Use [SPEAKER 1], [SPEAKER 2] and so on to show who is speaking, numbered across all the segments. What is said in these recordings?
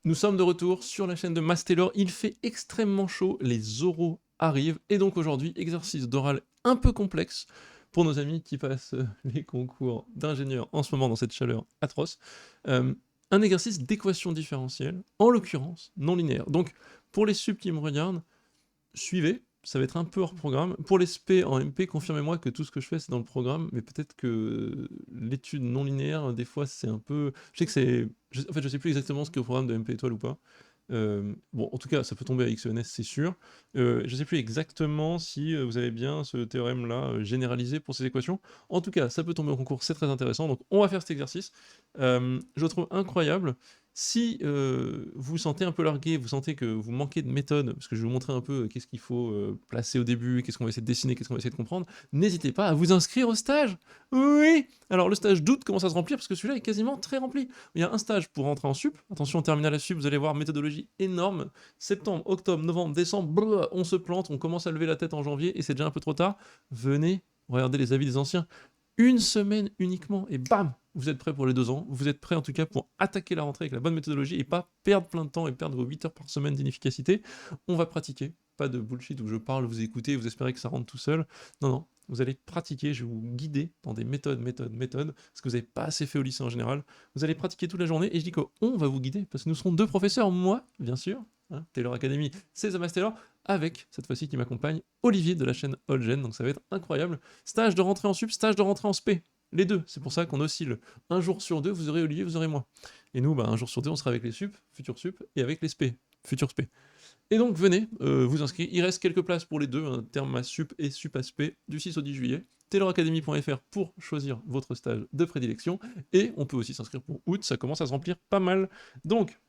[SPEAKER 1] Nous sommes de retour sur la chaîne de Master. Il fait extrêmement chaud, les oraux arrivent, et donc aujourd'hui, exercice d'oral un peu complexe pour nos amis qui passent les concours d'ingénieur en ce moment dans cette chaleur atroce. Euh, un exercice d'équation différentielle, en l'occurrence non linéaire. Donc pour les subs qui me regardent, suivez, ça va être un peu hors programme. Pour les SP en MP, confirmez-moi que tout ce que je fais c'est dans le programme, mais peut-être que l'étude non linéaire, des fois c'est un peu. Je sais que c'est. En fait, je sais plus exactement ce qu'il y a au programme de MP étoile ou pas. Bon, en tout cas, ça peut tomber à XENS, c'est sûr. Je sais plus exactement si vous avez bien ce théorème-là généralisé pour ces équations. En tout cas, ça peut tomber au concours, c'est très intéressant. Donc, on va faire cet exercice. Je le trouve incroyable. Si vous vous sentez un peu largué, vous sentez que vous manquez de méthode, parce que je vais vous montrer un peu qu'est-ce qu'il faut placer au début, qu'est-ce qu'on va essayer de dessiner, qu'est-ce qu'on va essayer de comprendre, n'hésitez pas à vous inscrire au stage. Oui. Alors le stage d'août commence à se remplir parce que celui-là est quasiment très rempli. Il y a un stage pour rentrer en sup. Attention, en terminale à sup, vous allez voir méthodologie énorme. Septembre, octobre, novembre, décembre, blablabla, on se plante, on commence à lever la tête en janvier et c'est déjà un peu trop tard. Venez, regardez les avis des anciens. Une semaine uniquement et bam, vous êtes prêt pour les 2 ans. Vous êtes prêt en tout cas pour attaquer la rentrée avec la bonne méthodologie et pas perdre plein de temps et perdre vos 8 heures par semaine d'inefficacité. On va pratiquer. Pas de bullshit où je parle, vous écoutez, vous espérez que ça rentre tout seul. Non, non, vous allez pratiquer, je vais vous guider dans des méthodes, parce que vous n'avez pas assez fait au lycée en général. Vous allez pratiquer toute la journée et je dis qu'on va vous guider, parce que nous serons 2 professeurs, moi, bien sûr, hein, Taylor Academy, c'est The Master, avec, cette fois-ci qui m'accompagne, Olivier de la chaîne Allgen, donc ça va être incroyable. Stage de rentrée en sup, stage de rentrée en spé. Les deux, c'est pour ça qu'on oscille. Un jour sur deux, vous aurez Olivier, vous aurez moi. Et nous, un jour sur deux, on sera avec les sup, futur sup, et avec les spé, futur spé. Et donc venez vous inscrire, il reste quelques places pour les deux, terme sup et sup aspect, du 6 au 10 juillet. tayloracademy.fr pour choisir votre stage de prédilection, et on peut aussi s'inscrire pour août, ça commence à se remplir pas mal. Donc,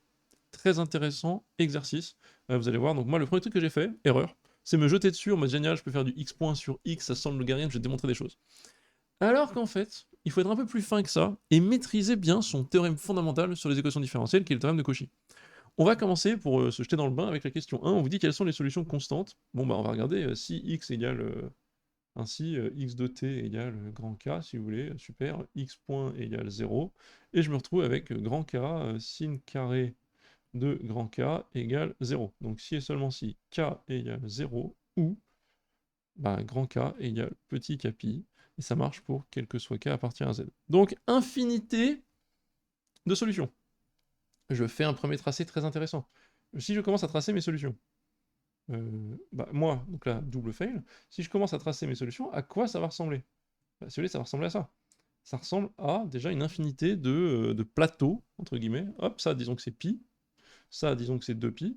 [SPEAKER 1] très intéressant exercice, vous allez voir, donc moi le premier truc que j'ai fait, erreur, c'est me jeter dessus en mode génial, je peux faire du x point sur x, ça semble logarithme, je vais démontrer des choses. Alors qu'en fait, il faut être un peu plus fin que ça, et maîtriser bien son théorème fondamental sur les équations différentielles, qui est le théorème de Cauchy. On va commencer pour se jeter dans le bain avec la question 1. On vous dit quelles sont les solutions constantes. Bon, on va regarder si x égale ainsi, x de t égale grand K, si vous voulez, super, x point égale 0. Et je me retrouve avec grand K, sin carré de grand K égale 0. Donc si et seulement si K égale 0, ou grand K égale petit kpi, et ça marche pour quel que soit K appartient à Z. Donc infinité de solutions. Je fais un premier tracé très intéressant. Si je commence à tracer mes solutions, moi, donc là, double fail, si je commence à tracer mes solutions, à quoi ça va ressembler? Si vous voulez, ça va ressembler à ça. Ça ressemble à déjà une infinité de plateaux, entre guillemets. Hop, ça, disons que c'est pi. Ça, disons que c'est 2pi,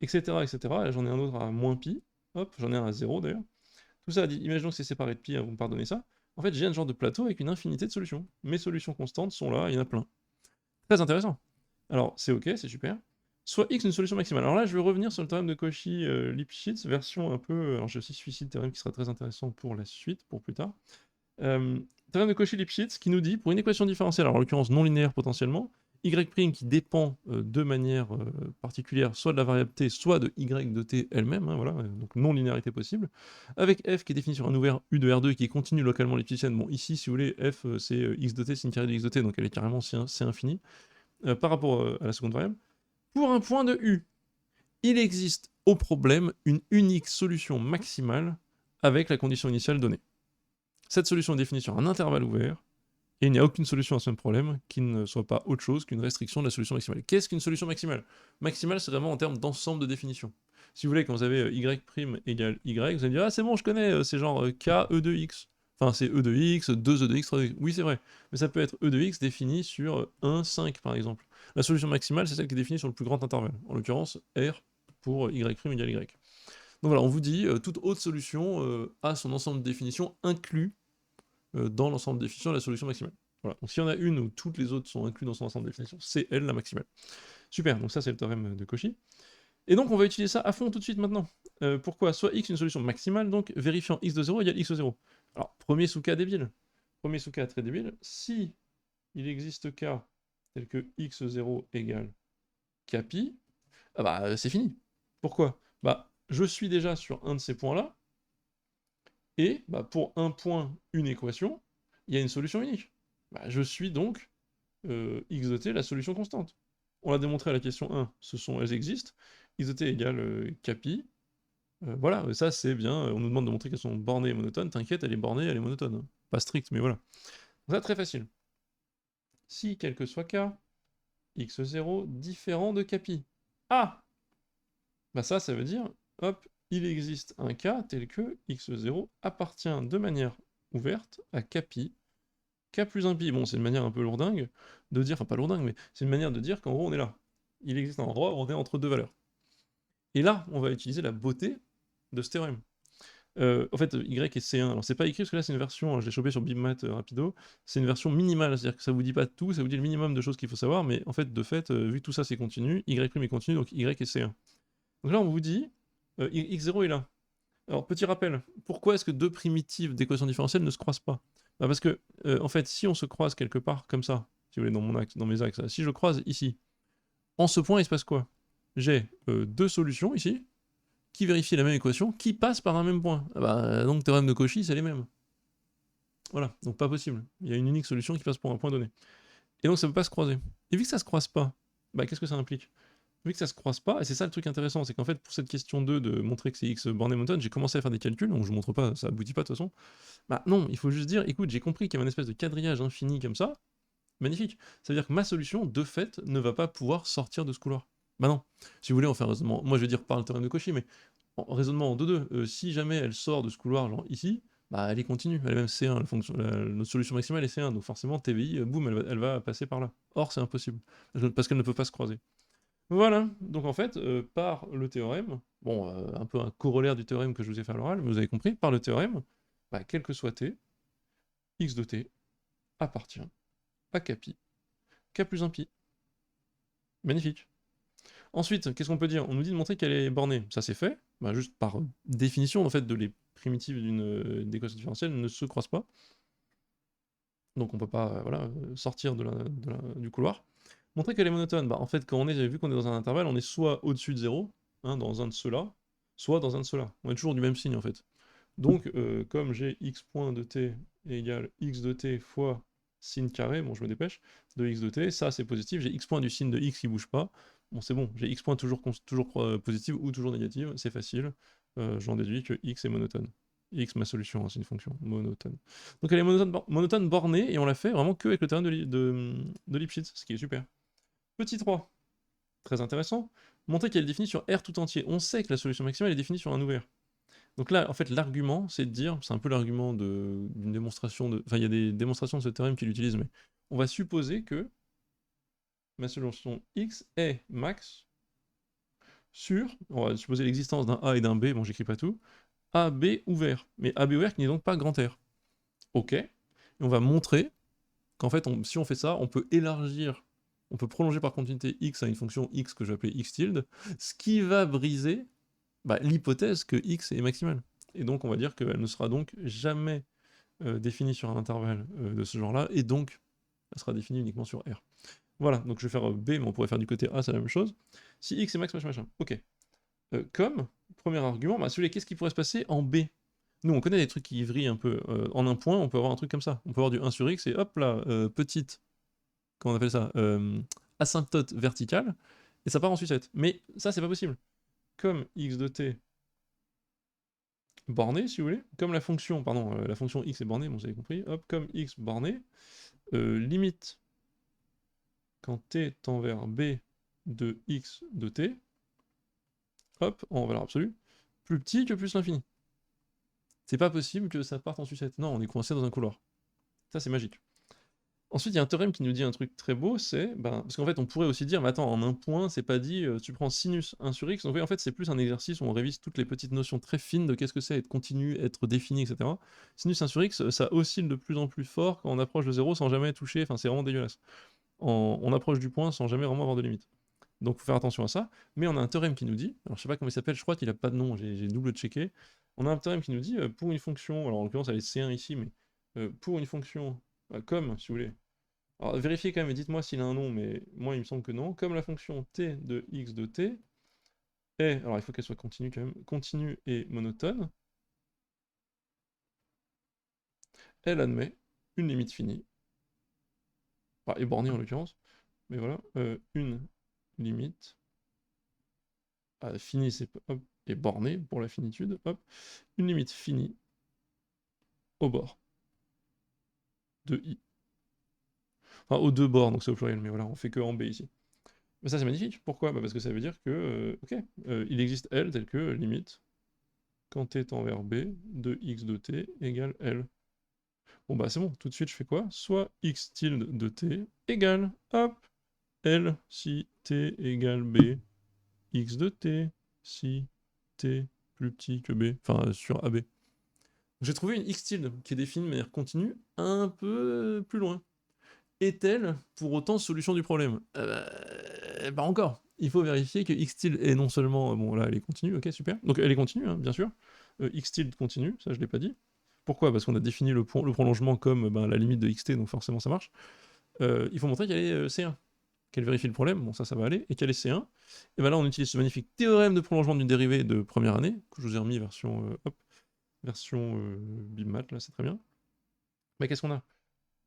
[SPEAKER 1] etc., etc. Et j'en ai un autre à moins pi. Hop, j'en ai un à 0 d'ailleurs. Tout ça, imaginons que c'est séparé de pi, hein, vous me pardonnez ça. En fait, j'ai un genre de plateau avec une infinité de solutions. Mes solutions constantes sont là, il y en a plein. Très intéressant. Alors, c'est ok, c'est super. Soit x une solution maximale. Alors là, je vais revenir sur le théorème de Cauchy-Lipschitz, version un peu. Alors, j'ai aussi suicide théorème qui sera très intéressant pour la suite, pour plus tard. Théorème de Cauchy-Lipschitz qui nous dit, pour une équation différentielle, alors en l'occurrence non linéaire potentiellement, y' qui dépend de manière particulière soit de la variable t, soit de y de t elle-même, hein, voilà, donc non linéarité possible, avec f qui est définie sur un ouvert u de R2 et qui est continu localement lipschitzienne. Bon, ici, si vous voulez, f c'est x de t, sin carré de x de t, donc elle est carrément c'est infini. Par rapport à la seconde variable. Pour un point de U, il existe au problème une unique solution maximale avec la condition initiale donnée. Cette solution est définie sur un intervalle ouvert, et il n'y a aucune solution à ce même problème qui ne soit pas autre chose qu'une restriction de la solution maximale. Qu'est-ce qu'une solution maximale? Maximale, c'est vraiment en termes d'ensemble de définition. Si vous voulez, quand vous avez y' égale y, vous allez dire, ah c'est bon, je connais, c'est genre k, e de x. Enfin, c'est e de x, 2 e de x, 3 e de x. Oui, c'est vrai. Mais ça peut être e de x défini sur 1, 5, par exemple. La solution maximale, c'est celle qui est définie sur le plus grand intervalle. En l'occurrence, R pour y' égale y. Donc voilà, on vous dit, toute autre solution a son ensemble de définitions inclus dans l'ensemble de définitions de la solution maximale. Voilà. Donc s'il y en a une où toutes les autres sont incluses dans son ensemble de définitions, c'est elle la maximale. Super, donc ça c'est le théorème de Cauchy. Et donc on va utiliser ça à fond tout de suite maintenant. Pourquoi? Soit x une solution maximale, donc vérifiant x de 0 égale x de 0. Alors, premier sous cas débile. Premier sous cas très débile. Si il existe k tel que x0 égale kpi, c'est fini. Pourquoi? Je suis déjà sur un de ces points-là, et pour un point, une équation, il y a une solution unique. Je suis donc x de t la solution constante. On l'a démontré à la question 1, elles existent. X de t égale capi. Voilà, ça c'est bien, on nous demande de montrer qu'elles sont bornées et monotones, t'inquiète, elle est bornée, elle est monotone. Hein. Pas stricte, mais voilà. Donc ça, très facile. Si, quel que soit k, x0 différent de capi. Ah! Bah ça veut dire, hop, il existe un cas tel que x0 appartient de manière ouverte à capi, k plus 1 pi. Bon, c'est une manière un peu lourdingue de dire, enfin pas lourdingue, mais c'est une manière de dire qu'en gros on est là. Il existe un endroit où on est entre deux valeurs. Et là, on va utiliser la beauté de ce théorème. En fait, Y et C1, alors c'est pas écrit parce que là c'est une version, je l'ai chopé sur BibMat rapido, c'est une version minimale, c'est-à-dire que ça vous dit pas tout, ça vous dit le minimum de choses qu'il faut savoir, mais en fait, de fait, vu que tout ça c'est continu, Y' est continu, donc Y et C1. Donc là on vous dit, X0 est là. Alors petit rappel, pourquoi est-ce que deux primitives d'équation différentielle ne se croisent pas? Bah parce que, en fait, si on se croise quelque part comme ça, si vous voulez, dans mon axe, dans mes axes, si je croise ici, en ce point il se passe quoi? J'ai deux solutions ici, qui vérifient la même équation, qui passent par un même point. Ah bah, donc théorème de Cauchy, c'est les mêmes. Voilà, donc pas possible. Il y a une unique solution qui passe pour un point donné. Et donc ça ne peut pas se croiser. Et vu que ça ne se croise pas, bah qu'est-ce que ça implique? Vu que ça ne se croise pas, et c'est ça le truc intéressant, c'est qu'en fait pour cette question 2 de montrer que c'est x borné monotone, j'ai commencé à faire des calculs, donc je ne montre pas, ça aboutit pas de toute façon. Bah non, il faut juste dire, écoute, j'ai compris qu'il y avait une espèce de quadrillage infini comme ça, magnifique. Ça veut dire que ma solution, de fait, ne va pas pouvoir sortir de ce couloir. Bah non. Si vous voulez, on fait un raisonnement. Moi je vais dire par le théorème de Cauchy, mais raisonnement en 2-2, si jamais elle sort de ce couloir, genre ici, bah elle est continue, elle est même C1, notre solution maximale est C1, donc forcément TVI, boum, elle va passer par là. Or c'est impossible, parce qu'elle ne peut pas se croiser. Voilà, donc en fait, par le théorème, bon, un peu un corollaire du théorème que je vous ai fait à l'oral, mais vous avez compris, par le théorème, bah, quel que soit t, x de t appartient à kpi, k plus 1 pi. Magnifique. Ensuite, qu'est-ce qu'on peut dire? On nous dit de montrer qu'elle est bornée. Ça c'est fait, bah, juste par définition, en fait, de les primitives d'une équation différentielle ne se croisent pas. Donc on peut pas voilà, sortir du couloir. Montrer qu'elle est monotone, bah, en fait, quand on est, vu qu'on est dans un intervalle, on est soit au-dessus de 0, hein, dans un de ceux-là, soit dans un de ceux-là. On est toujours du même signe en fait. Donc, comme j'ai x point de t égale x de t fois sin carré, bon je me dépêche, de x de t, ça c'est positif, j'ai x point du signe de x qui bouge pas, bon c'est bon, j'ai x point toujours positive ou toujours négative, c'est facile, j'en déduis que x est monotone. X, ma solution, hein, c'est une fonction monotone. Donc elle est monotone bornée, et on l'a fait vraiment que avec le théorème de Lipschitz, ce qui est super. Petit 3, très intéressant, montrer qu'elle est définie sur R tout entier. On sait que la solution maximale est définie sur un ouvert. Donc là, en fait, l'argument, c'est de dire, c'est un peu l'argument d'une démonstration de... Enfin, il y a des démonstrations de ce théorème qui l'utilisent, mais on va supposer que ma solution x est max sur... On va supposer l'existence d'un A et d'un B, bon, j'écris pas tout, A, B ouvert. Mais A, B ouvert qui n'est donc pas grand R. Ok. Et on va montrer qu'en fait, si on fait ça, on peut élargir, on peut prolonger par continuité x à une fonction x que je vais appeler x tilde, ce qui va briser l'hypothèse que x est maximal. Et donc on va dire qu'elle ne sera donc jamais définie sur un intervalle de ce genre-là, et donc elle sera définie uniquement sur R. Voilà, donc je vais faire B, mais on pourrait faire du côté A, c'est la même chose. Si x est max, machin, ok. Comme premier argument, si vous voulez, qu'est-ce qui pourrait se passer en B? Nous, on connaît des trucs qui vrillent un peu. En un point, on peut avoir un truc comme ça. On peut avoir du 1 sur x, et hop là, petite, comment on appelle ça, asymptote verticale, et ça part en sucette. Mais ça, c'est pas possible. Comme x de t borné, si vous voulez, comme la fonction, pardon, la fonction x est bornée, bon, vous avez compris, hop, comme x borné, limite quand t tend vers b de x de t, hop, en valeur absolue, plus petit que plus l'infini. C'est pas possible que ça parte en sucette. Non, on est coincé dans un couloir. Ça, c'est magique. Ensuite, il y a un théorème qui nous dit un truc très beau, c'est... parce qu'en fait, on pourrait aussi dire, mais attends, en un point, c'est pas dit, tu prends sinus 1 sur x, donc oui, en fait, c'est plus un exercice où on révise toutes les petites notions très fines de qu'est-ce que c'est être continu, être défini, etc. Sinus 1 sur x, ça oscille de plus en plus fort quand on approche de 0 sans jamais toucher, enfin, c'est vraiment dégueulasse. On approche du point sans jamais vraiment avoir de limite. Donc, faut faire attention à ça, mais on a un théorème qui nous dit, alors je sais pas comment il s'appelle, je crois qu'il a pas de nom, j'ai double-checké, on a un théorème qui nous dit, pour une fonction, alors en l'occurrence, elle est C1 ici, mais pour une fonction, comme, si vous voulez, alors vérifiez quand même et dites-moi s'il a un nom, mais moi il me semble que non. Comme la fonction t de x de t est, alors il faut qu'elle soit continue quand même, continue et monotone, elle admet une limite finie, et bornée en l'occurrence, mais voilà, une limite finie, c'est hop, et bornée pour la finitude, hop, une limite finie au bord de i. Enfin, aux deux bords, donc c'est au pluriel, mais voilà, on fait que en b ici. Mais ça c'est magnifique, pourquoi? Bah parce que ça veut dire que, ok, il existe L tel que limite, quand t tend vers b, de x de t égale L. Bon bah c'est bon, tout de suite je fais quoi? Soit x tilde de t égale, hop, L si t égale b, x de t si t plus petit que b, enfin sur AB. J'ai trouvé une x tilde qui est définie de manière continue un peu plus loin. Est-elle pour autant solution du problème? Pas encore. Il faut vérifier que x tilde est non seulement... Bon là elle est continue, ok super. Donc elle est continue, hein, bien sûr. X tilde continue, ça je l'ai pas dit. Pourquoi? Parce qu'on a défini le prolongement comme la limite de xt, donc forcément ça marche. Il faut montrer qu'elle est C1. Qu'elle vérifie le problème, bon ça va aller, et qu'elle est C1. Et ben là on utilise ce magnifique théorème de prolongement d'une dérivée de première année, que je vous ai remis version, version BIMMAT, là c'est très bien. Mais qu'est-ce qu'on a?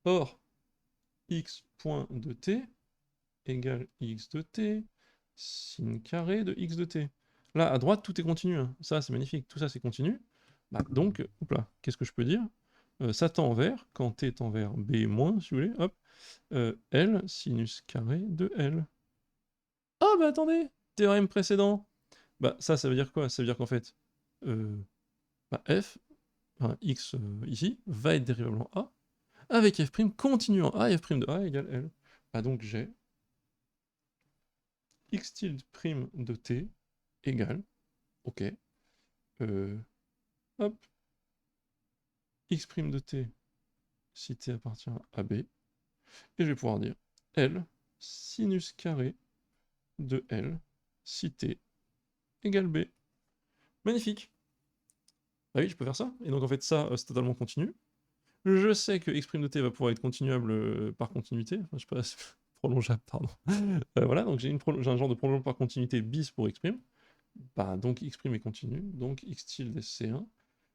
[SPEAKER 1] Or, x point de t égale x de t sin carré de x de t. Là, à droite, tout est continu. Hein. Ça, c'est magnifique. Tout ça, c'est continu. Bah, donc, qu'est-ce que je peux dire? Ça tend vers, quand t tend vers b moins, si vous voulez, hop, L sinus carré de L. Oh, bah attendez, théorème précédent. Bah, ça veut dire quoi? Ça veut dire qu'en fait, f, enfin, x ici, va être dérivable en a, avec f' continu en a, et f' de a égale L. Bah donc j'ai x tilde prime de t égale, ok, hop, x' de t si t appartient à b, et je vais pouvoir dire L sinus carré de L si t égale b. Magnifique. Bah oui, je peux faire ça. Et donc en fait ça, c'est totalement continu. Je sais que x' de t va pouvoir être continuable par continuité. Enfin, je sais pas, prolongeable, pardon. Voilà, donc j'ai un genre de prolongement par continuité bis pour x'. Bah, donc x' est continu, donc x tilde est C1.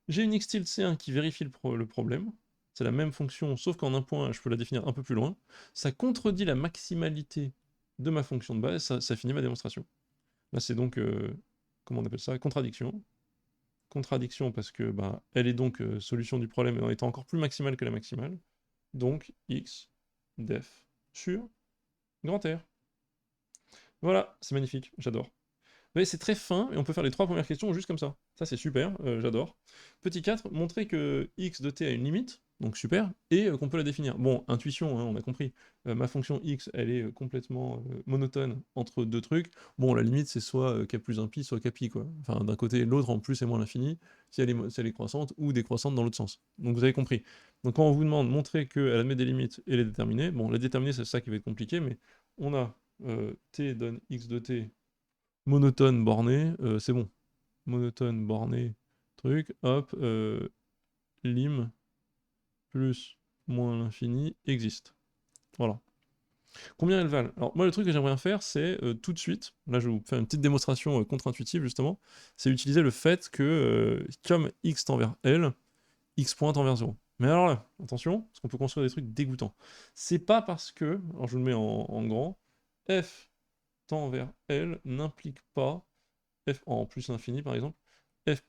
[SPEAKER 1] J'ai une x tilde C1 qui vérifie le problème. C'est la même fonction, sauf qu'en un point, je peux la définir un peu plus loin. Ça contredit la maximalité de ma fonction de base, ça finit ma démonstration. Là, c'est donc, comment on appelle ça? Contradiction. Contradiction parce que elle est donc solution du problème en étant encore plus maximale que la maximale. Donc, x def sur grand R. Voilà, c'est magnifique, j'adore. Vous voyez, c'est très fin, et on peut faire les 3 premières questions juste comme ça. Ça, c'est super, j'adore. Petit 4, montrer que x de t a une limite, donc super, et qu'on peut la définir. Bon, intuition, hein, on a compris. Ma fonction x, elle est complètement monotone entre deux trucs. Bon, la limite, c'est soit k plus 1 pi, soit k pi, quoi. Enfin, d'un côté, l'autre en plus et moins l'infini, si elle est croissante, ou décroissante dans l'autre sens. Donc vous avez compris. Donc quand on vous demande de montrer qu'elle admet des limites et les déterminer, bon, les déterminer, c'est ça qui va être compliqué, mais on a t donne x de t monotone borné, c'est bon. Monotone borné, truc, hop, lim plus moins l'infini existe. Voilà. Combien elles valent? Alors moi le truc que j'aimerais faire c'est tout de suite, là je vais vous faire une petite démonstration contre-intuitive justement, c'est utiliser le fait que comme x tend vers L, x point tend vers 0. Mais alors là, attention, parce qu'on peut construire des trucs dégoûtants. C'est pas parce que, alors je vous le mets en grand, f tend vers L n'implique pas f en plus l'infini par exemple, f'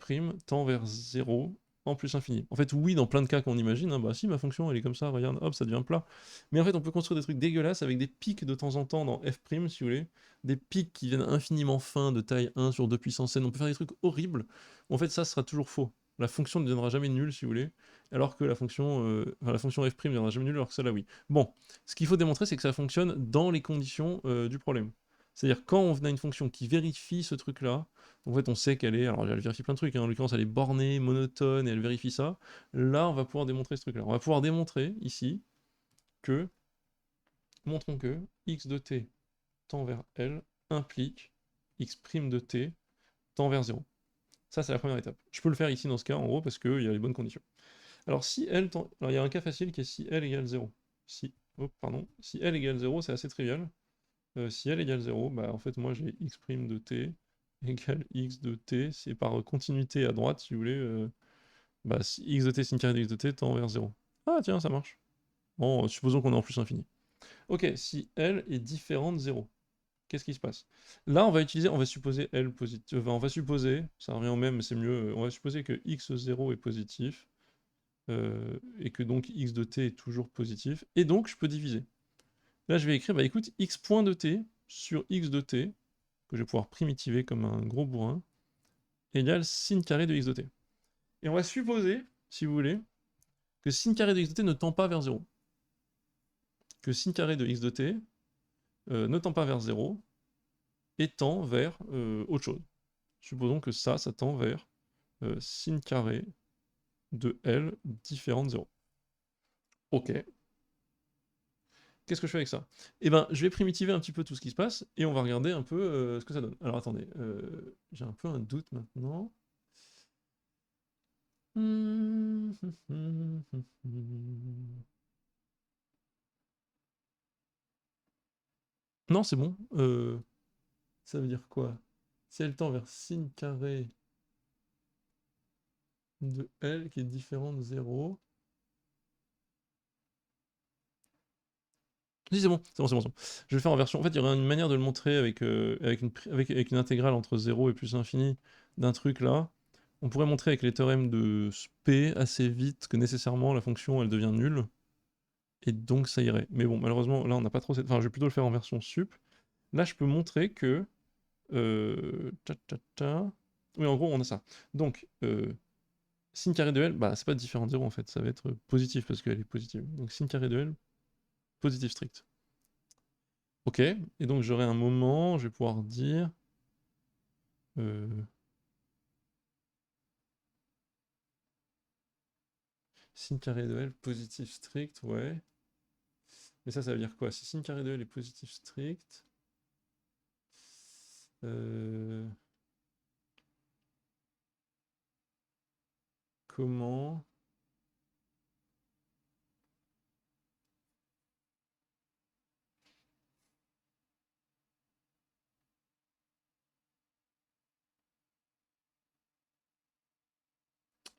[SPEAKER 1] tend vers 0 en plus infini. En fait, oui, dans plein de cas qu'on imagine, hein, bah si ma fonction elle est comme ça, regarde, hop, ça devient plat. Mais en fait, on peut construire des trucs dégueulasses avec des pics de temps en temps dans f', si vous voulez, des pics qui viennent infiniment fins de taille 1 sur 2 puissance n. On peut faire des trucs horribles. En fait, ça sera toujours faux. La fonction ne deviendra jamais nulle, si vous voulez, alors que la fonction f' ne deviendra jamais nulle, alors que celle-là, oui. Bon, ce qu'il faut démontrer, c'est que ça fonctionne dans les conditions du problème. C'est-à-dire quand on a une fonction qui vérifie ce truc-là, en fait on sait qu'elle est, alors elle vérifie plein de trucs, hein, en l'occurrence elle est bornée, monotone, et elle vérifie ça, là on va pouvoir démontrer ce truc-là. On va pouvoir démontrer ici que, montrons que x de t tend vers L implique x' de t tend vers 0. Ça c'est la première étape. Je peux le faire ici dans ce cas en gros parce qu'il y a les bonnes conditions. Alors si L tend... Alors il y a un cas facile qui est si L égale 0. Si L égale 0 c'est assez trivial. Si L égale 0, bah en fait moi j'ai x' de t égale x de t, c'est par continuité à droite si vous voulez, bah si x de t sin carré de x de t tend vers 0. Ah tiens, ça marche. Bon, supposons qu'on est en plus infini. Ok, si L est différent de 0. qu'est-ce qui se passe? Là, on va supposer L positif, enfin, on va supposer, ça revient au même, mais c'est mieux, on va supposer que x0 est positif, et que donc x de t est toujours positif, et donc je peux diviser. Là, je vais écrire, bah écoute, x point de t sur x de t, que je vais pouvoir primitiver comme un gros bourrin, égale sin carré de x de t. Et on va supposer, si vous voulez, que sin carré de x de t ne tend pas vers 0. Que sin carré de x de t ne tend pas vers 0 et tend vers autre chose. Supposons que ça tend vers sin carré de L différent de 0. Ok. Qu'est-ce que je fais avec ça? Eh ben, je vais primitiver un petit peu tout ce qui se passe et on va regarder un peu ce que ça donne. Alors attendez, j'ai un peu un doute maintenant. Non, c'est bon. Ça veut dire quoi? Si elle tend vers sin carré de L qui est différent de 0. Si, c'est bon, c'est bon, c'est bon, c'est bon. Je vais le faire en version. En fait, il y aurait une manière de le montrer avec une intégrale entre 0 et plus infini d'un truc là. On pourrait montrer avec les théorèmes de P assez vite que nécessairement la fonction elle devient nulle. Et donc ça irait. Mais bon, malheureusement, là on n'a pas trop cette. Enfin, je vais plutôt le faire en version sup. Là, je peux montrer que. Oui, en gros, on a ça. Donc, sin carré de L, bah, c'est pas différent de 0 en fait, ça va être positif parce qu'elle est positive. Donc, sin carré de L, positif strict. Ok, et donc j'aurai un moment, je vais pouvoir dire. Sin carré de L, positif strict, ouais. Mais ça veut dire quoi? Si sin carré de L est positif strict. Comment.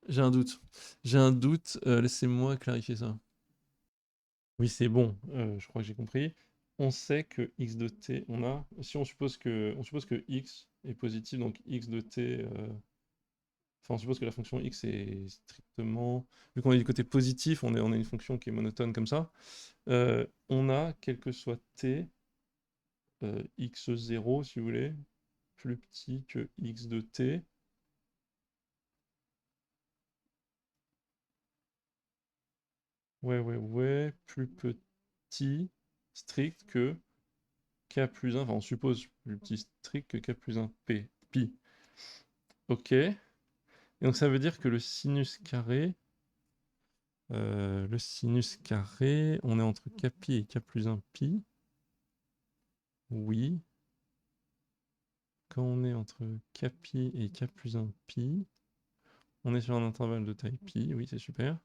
[SPEAKER 1] J'ai un doute. J'ai un doute, laissez-moi clarifier ça. Oui, c'est bon, je crois que j'ai compris. On sait que x de t, si on suppose que x est positif, donc x de t, enfin on suppose que la fonction x est strictement, vu qu'on est du côté positif, on a une fonction qui est monotone comme ça, on a, quel que soit t, x0 si vous voulez, plus petit que x de t, ouais, plus petit, strict que k plus 1, enfin on suppose plus petit strict que k plus 1 pi. Ok. Et donc ça veut dire que le sinus carré, on est entre k pi et k plus 1 pi. Oui. Quand on est entre k pi et k plus 1 pi, on est sur un intervalle de taille pi. Oui, c'est super.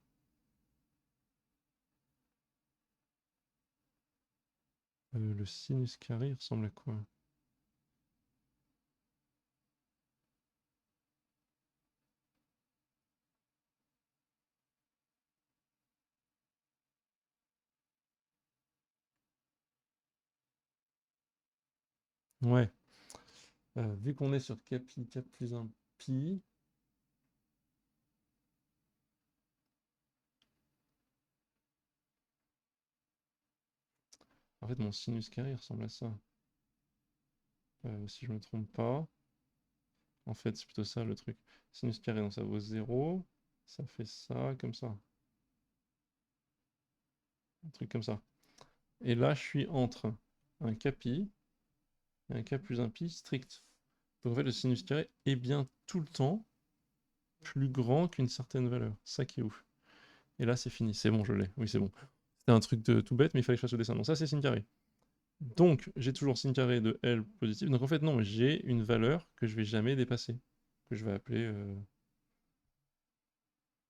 [SPEAKER 1] Le sinus carré, il ressemble à quoi? Ouais. Vu qu'on est sur k pi, k plus 1 pi, en fait mon sinus carré il ressemble à ça. Si je me trompe pas. En fait, c'est plutôt ça le truc. Sinus carré, donc ça vaut 0. Ça fait ça, comme ça. Un truc comme ça. Et là, je suis entre un k pi et un k plus 1 pi strict. Donc en fait, le sinus carré est bien tout le temps plus grand qu'une certaine valeur. Ça qui est ouf. Et là, c'est fini. C'est bon, je l'ai. Oui, c'est bon. C'était un truc de tout bête, mais il fallait que je fasse le dessin. Donc ça, c'est sin carré. Donc, j'ai toujours sin carré de L positif. Donc en fait, non, j'ai une valeur que je vais jamais dépasser. Que je vais appeler,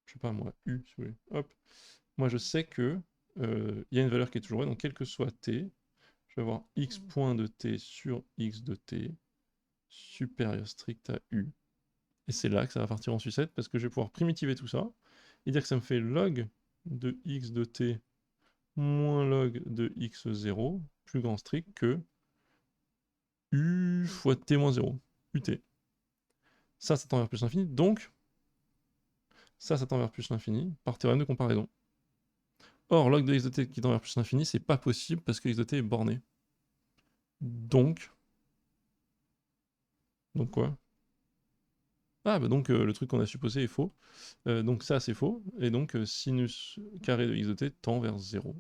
[SPEAKER 1] je sais pas moi, U, si vous voulez. Hop. Moi, je sais que il y a une valeur qui est toujours vraie. Donc, quel que soit t, je vais avoir x point de t sur x de t supérieur strict à u. Et c'est là que ça va partir en sucette parce que je vais pouvoir primitiver tout ça et dire que ça me fait log de x de t moins log de x0 plus grand strict que U fois t moins 0, ut. Ça tend vers plus l'infini, donc ça tend vers plus l'infini, par théorème de comparaison. Or, log de x de t qui tend vers plus l'infini, c'est pas possible parce que x de t est borné. Donc quoi? Ah, bah donc le truc qu'on a supposé est faux. Donc ça, c'est faux. Et donc sinus carré de x de t tend vers 0.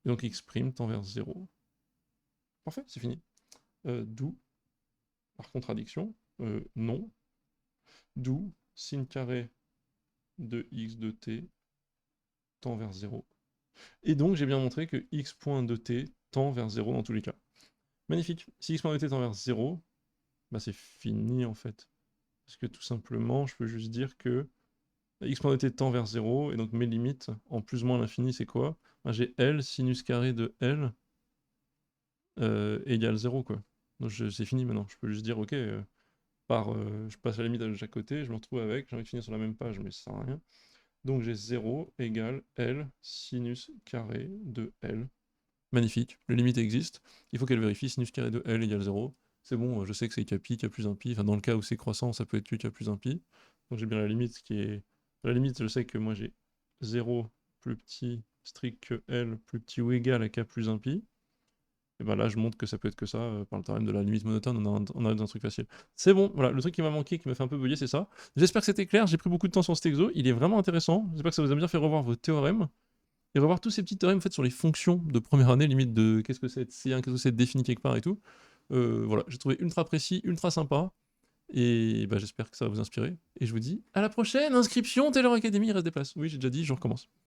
[SPEAKER 1] Et donc x' tend vers 0. Parfait, c'est fini. D'où, par contradiction, non. D'où sin carré de x de t tend vers 0. Et donc j'ai bien montré que x point de t tend vers 0 dans tous les cas. Magnifique. Si x point de t tend vers 0, bah c'est fini en fait. Parce que tout simplement, je peux juste dire que x point de t tend vers 0, et donc mes limites, en plus ou moins l'infini, c'est quoi? Ben, j'ai L sinus carré de L égale 0, quoi. Donc c'est fini maintenant. Je peux juste dire, ok, je passe la limite de chaque côté, je me retrouve avec, j'ai envie de finir sur la même page, mais ça sert à rien. Donc j'ai 0 égale L sinus carré de L. Magnifique, les limites existent. Il faut qu'elle vérifie sinus carré de L égale 0. C'est bon, je sais que c'est k pi, k plus 1 pi. Enfin, dans le cas où c'est croissant, ça peut être k plus 1 pi. Donc j'ai bien la limite qui est... À la limite, je sais que moi j'ai 0 plus petit strict que L plus petit ou égal à k plus 1 pi. Et ben là, je montre que ça peut être que ça, par le théorème de la limite monotone, on a un truc facile. C'est bon, voilà, le truc qui m'a manqué, qui m'a fait un peu bugger, c'est ça. J'espère que c'était clair, j'ai pris beaucoup de temps sur cet exo, il est vraiment intéressant. J'espère que ça vous a bien fait revoir vos théorèmes. Et revoir tous ces petits théorèmes en fait, sur les fonctions de première année, limite de qu'est-ce que c'est C1, qu'est-ce que c'est défini quelque part et tout. Voilà, j'ai trouvé ultra précis, ultra sympa. Et bah, j'espère que ça va vous inspirer. Et je vous dis à la prochaine. Inscription, Taylor Academy, il reste des places. Oui, j'ai déjà dit, je recommence.